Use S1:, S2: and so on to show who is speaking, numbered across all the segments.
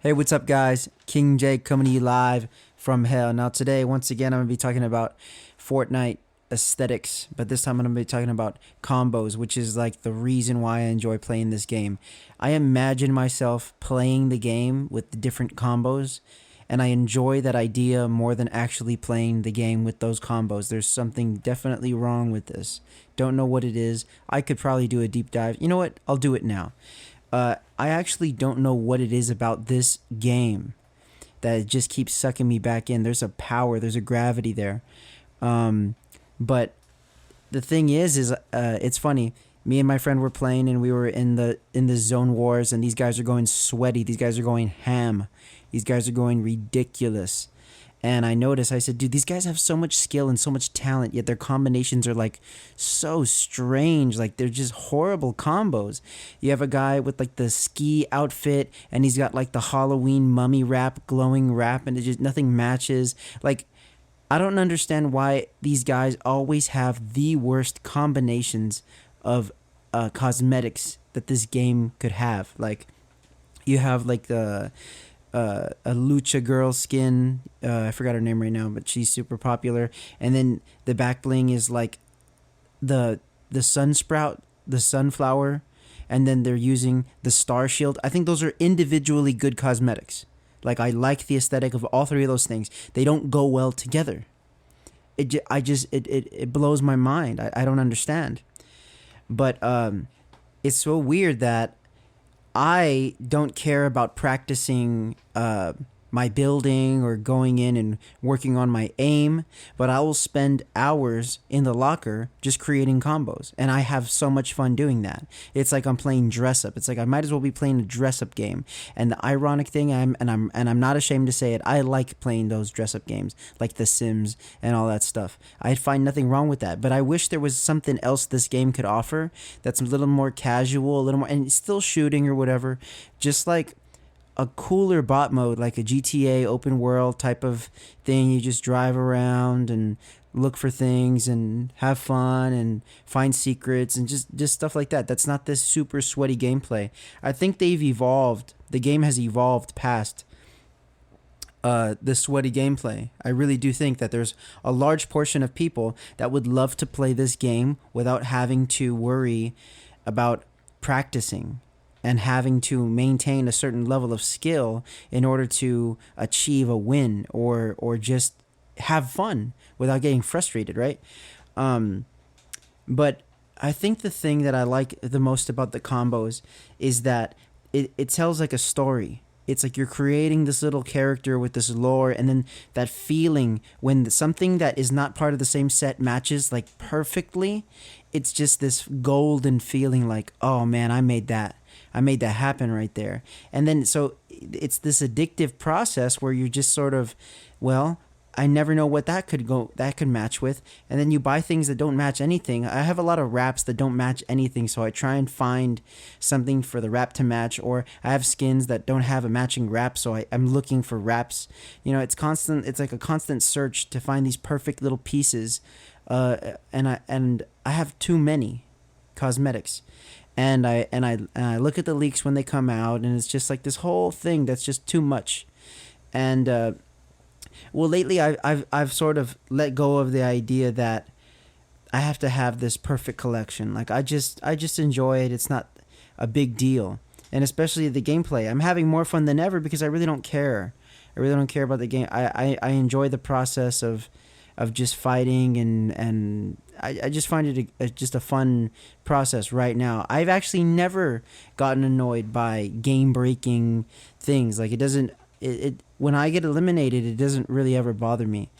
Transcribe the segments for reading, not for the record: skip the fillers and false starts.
S1: Hey, what's up, guys? King J coming to you live from hell. Now, today, once again, I'm going to be talking about Fortnite aesthetics, but this time I'm going to be talking about combos, which is like the reason why I enjoy playing this game. I imagine myself playing the game with the different combos, and I enjoy that idea more than actually playing the game with those combos. There's something definitely wrong with this. Don't know what it is. I could probably do a deep dive. You know what? I'll do it now. I actually don't know what it is about this game that it just keeps sucking me back in. There's a power, there's a gravity there. But the thing is it's funny. Me and my friend were playing, and we were in the zone wars, and these guys are going sweaty. These guys are going ham. These guys are going ridiculous. And I noticed, I said, dude, these guys have so much skill and so much talent, yet their combinations are like so strange. Like they're just horrible combos. You have a guy with like the ski outfit, and he's got like the Halloween mummy wrap, glowing wrap, and it just nothing matches. Like, I don't understand why these guys always have the worst combinations of cosmetics that this game could have. Like, you have like a lucha girl skin. I forgot her name right now, but she's super popular. And then the back bling is like the sun sprout, the sunflower, and then they're using the star shield. I think those are individually good cosmetics. Like, I like the aesthetic of all three of those things. They don't go well together. It blows my mind. I don't understand. But it's so weird that I don't care about practicing my building or going in and working on my aim, but I will spend hours in the locker just creating combos, and I have so much fun doing that. It's like I'm playing dress up. It's like I might as well be playing a dress up game. And the ironic thing, I'm not ashamed to say it, I like playing those dress up games like The Sims and all that stuff. I find nothing wrong with that, but I wish there was something else this game could offer that's a little more casual, a little more, and still shooting or whatever, just like a cooler bot mode, like a GTA open world type of thing. You just drive around and look for things and have fun and find secrets and just stuff like that. That's not this super sweaty gameplay. I think they've evolved. The game has evolved past the sweaty gameplay. I really do think that there's a large portion of people that would love to play this game without having to worry about practicing and having to maintain a certain level of skill in order to achieve a win or just have fun without getting frustrated, right? But I think the thing that I like the most about the combos is that it tells like a story. It's like you're creating this little character with this lore, and then that feeling when something that is not part of the same set matches like perfectly. It's just this golden feeling like, oh man, I made that happen right there. And then so it's this addictive process where you just sort of, well, I never know what that could match with. And then you buy things that don't match anything. I have a lot of wraps that don't match anything, so I try and find something for the wrap to match, or I have skins that don't have a matching wrap, so I'm looking for wraps. It's like a constant search to find these perfect little pieces. And I have too many cosmetics. And I look at the leaks when they come out, and it's just like this whole thing that's just too much. And well, lately I've sort of let go of the idea that I have to have this perfect collection. Like, I just enjoy it. It's not a big deal, and especially the gameplay. I'm having more fun than ever because I really don't care. I really don't care about the game. I enjoy the process of just fighting, and I just find it just a fun process right now. I've actually never gotten annoyed by game breaking things. Like, it doesn't it when I get eliminated, it doesn't really ever bother me.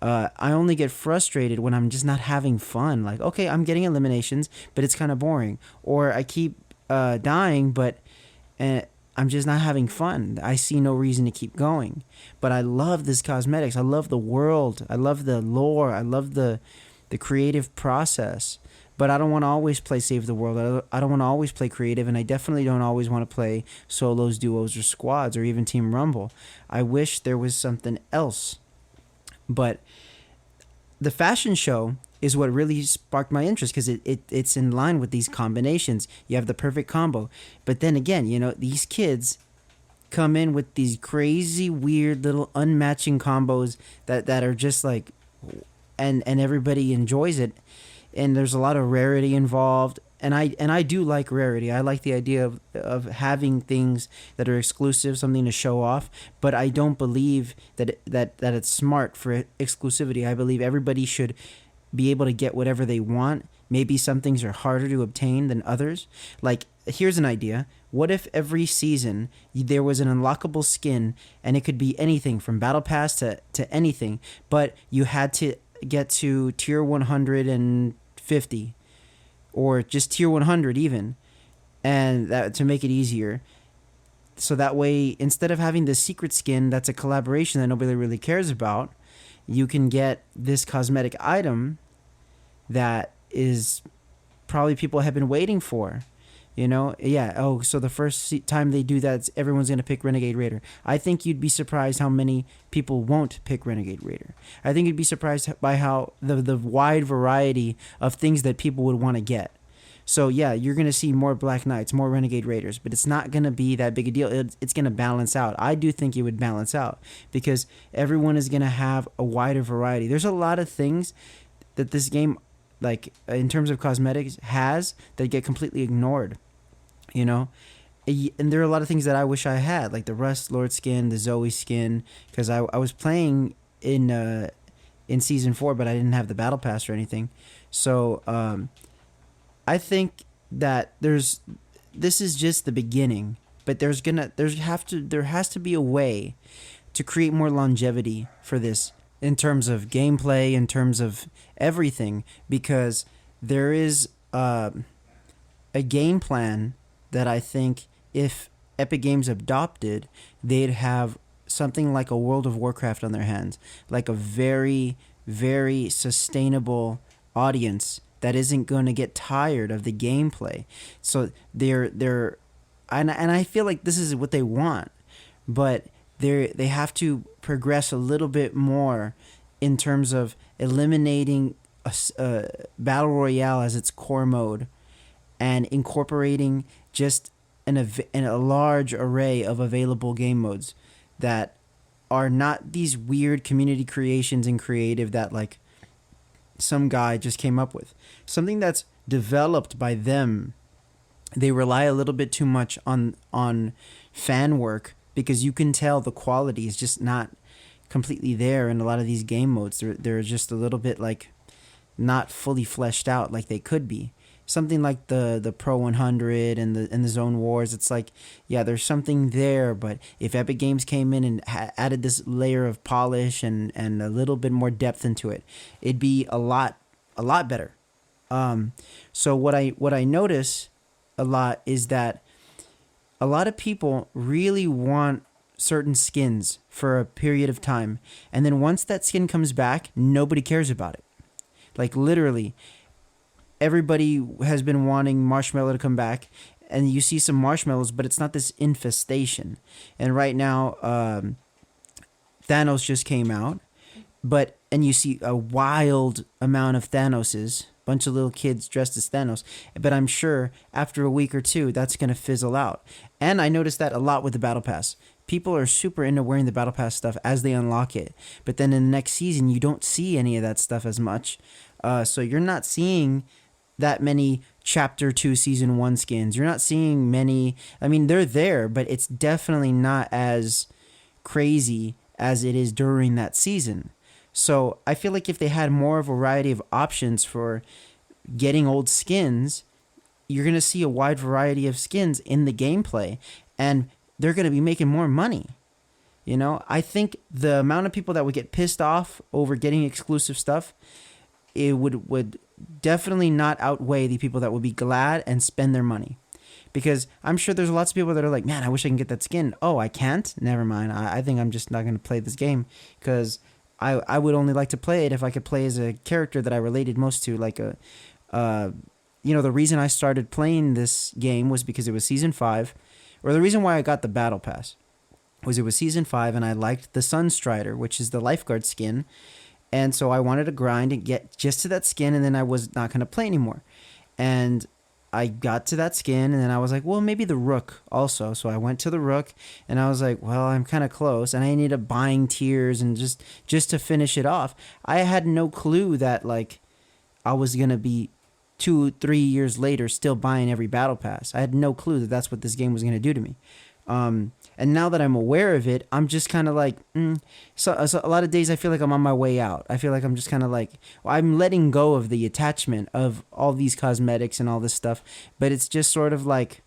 S1: I only get frustrated when I'm just not having fun. Like, okay, I'm getting eliminations, but it's kind of boring, or I keep dying, but uh, I'm just not having fun. I see no reason to keep going. But I love this cosmetics. I love the world. I love the lore. I love the creative process. But I don't want to always play Save the World. I don't want to always play creative, and I definitely don't always want to play solos, duos, or squads, or even Team Rumble. I wish there was something else. But the fashion show is what really sparked my interest, because it's in line with these combinations. You have the perfect combo. But then again, these kids, come in with these crazy, weird little unmatching combos that are just like, and everybody enjoys it, and there's a lot of rarity involved. And I do like rarity. I like the idea of having things that are exclusive, something to show off. But I don't believe that it's smart for exclusivity. I believe everybody should be able to get whatever they want. Maybe some things are harder to obtain than others. Like, here's an idea. What if every season there was an unlockable skin, and it could be anything from battle pass to anything, but you had to get to tier 150, or just tier 100 even, and that to make it easier. So that way, instead of having the secret skin that's a collaboration that nobody really cares about, you can get this cosmetic item that is probably people have been waiting for. Yeah. Oh, so the first time they do that, everyone's going to pick Renegade Raider. I think you'd be surprised how many people won't pick Renegade Raider. I think you'd be surprised by how the wide variety of things that people would want to get. So yeah, you're going to see more Black Knights, more Renegade Raiders, but it's not going to be that big a deal. It's going to balance out. I do think it would balance out because everyone is going to have a wider variety. There's a lot of things that this game, like in terms of cosmetics, has that get completely ignored. And there are a lot of things that I wish I had, like the Rust Lord skin, the Zoe skin, because I was playing in season 4, but I didn't have the battle pass or anything. So I think that this is just the beginning, but there has to be a way to create more longevity for this in terms of gameplay, in terms of everything, because there is a game plan that I think if Epic Games adopted, they'd have something like a World of Warcraft on their hands, like a very, very sustainable audience that isn't going to get tired of the gameplay. So and I feel like this is what they want, but they have to progress a little bit more in terms of eliminating a battle royale as its core mode and incorporating just a large array of available game modes that are not these weird community creations and creative that like some guy just came up with. Something that's developed by them. They rely a little bit too much on fan work because you can tell the quality is just not completely there in a lot of these game modes. They're just a little bit like not fully fleshed out like they could be. Something like the Pro 100 and the Zone Wars, it's like, yeah, there's something there, but if Epic Games came in and added this layer of polish and a little bit more depth into it, it'd be a lot better. So what I notice a lot is that a lot of people really want certain skins for a period of time, and then once that skin comes back, nobody cares about it. Like literally, everybody has been wanting Marshmallow to come back, and you see some marshmallows, but it's not this infestation. And right now, Thanos just came out, and you see a wild amount of Thanoses, bunch of little kids dressed as Thanos. But I'm sure after a week or two, that's going to fizzle out. And I noticed that a lot with the Battle Pass. People are super into wearing the Battle Pass stuff as they unlock it. But then in the next season, you don't see any of that stuff as much. So you're not seeing that many Chapter 2 Season 1 skins. You're not seeing many. I mean, they're there, but it's definitely not as crazy as it is during that season. So I feel like if they had more of a variety of options for getting old skins, you're going to see a wide variety of skins in the gameplay, and they're going to be making more money. I think the amount of people that would get pissed off over getting exclusive stuff, it would definitely not outweigh the people that would be glad and spend their money. Because I'm sure there's lots of people that are like, man, I wish I can get that skin. Oh, I can't? Never mind. I think I'm just not going to play this game because I would only like to play it if I could play as a character that I related most to. Like the reason I started playing this game was because it was Season 5, or the reason why I got the Battle Pass was it was Season 5 and I liked the Sunstrider, which is the lifeguard skin. And so I wanted to grind and get just to that skin, and then I was not going to play anymore. And I got to that skin, and then I was like, well, maybe the Rook also. So I went to the Rook, and I was like, well, I'm kind of close, and I ended up buying tiers and just to finish it off. I had no clue that like I was gonna be 2 3 years later still buying every battle pass. I had no clue that that's what this game was gonna do to me. And now that I'm aware of it, I'm just kind of like, so a lot of days I feel like I'm on my way out. I feel like I'm just kind of like, well, I'm letting go of the attachment of all these cosmetics and all this stuff, but it's just sort of like,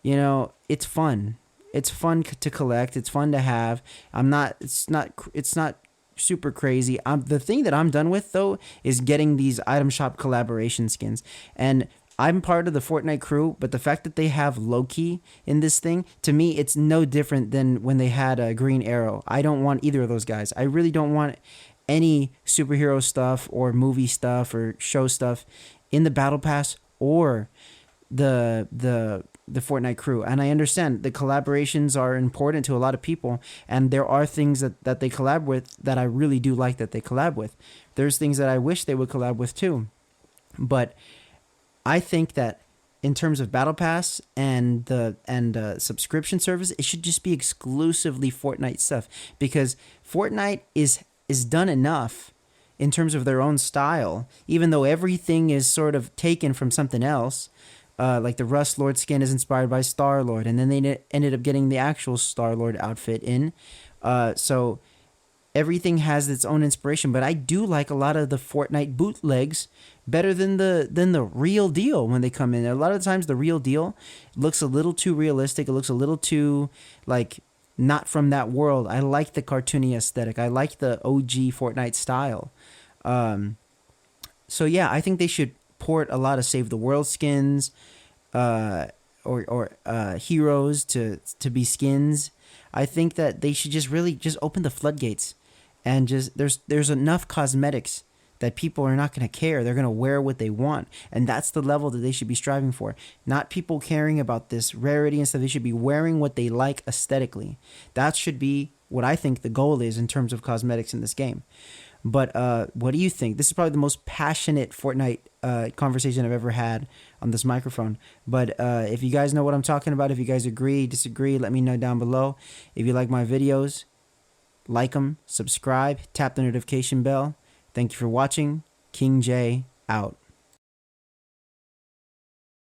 S1: it's fun. It's fun to collect. It's fun to have. It's not super crazy. The thing that I'm done with though is getting these item shop collaboration skins, and I'm part of the Fortnite crew, but the fact that they have Loki in this thing, to me, it's no different than when they had a Green Arrow. I don't want either of those guys. I really don't want any superhero stuff or movie stuff or show stuff in the Battle Pass or the Fortnite crew. And I understand the collaborations are important to a lot of people, and there are things that they collab with that I really do like that they collab with. There's things that I wish they would collab with too. But I think that in terms of Battle Pass and the subscription service, it should just be exclusively Fortnite stuff, because Fortnite is done enough in terms of their own style, even though everything is sort of taken from something else. Like the Rust Lord skin is inspired by Star Lord, and then they ended up getting the actual Star Lord outfit in. So everything has its own inspiration, but I do like a lot of the Fortnite bootlegs better than the real deal when they come in. A lot of times the real deal looks a little too realistic. It looks a little too like not from that world. I like the cartoony aesthetic. I like the OG Fortnite style. So yeah, I think they should port a lot of Save the World skins, or heroes to be skins. I think that they should just really just open the floodgates, and just there's enough cosmetics that people are not going to care. They're going to wear what they want, and that's the level that they should be striving for. Not people caring about this rarity and stuff. They should be wearing what they like aesthetically. That should be what I think the goal is in terms of cosmetics in this game. But what do you think? This is probably the most passionate Fortnite conversation I've ever had on this microphone. But if you guys know what I'm talking about, if you guys agree, disagree, let me know down below. If you like my videos, like them, subscribe, tap the notification bell. Thank you for watching. King J out.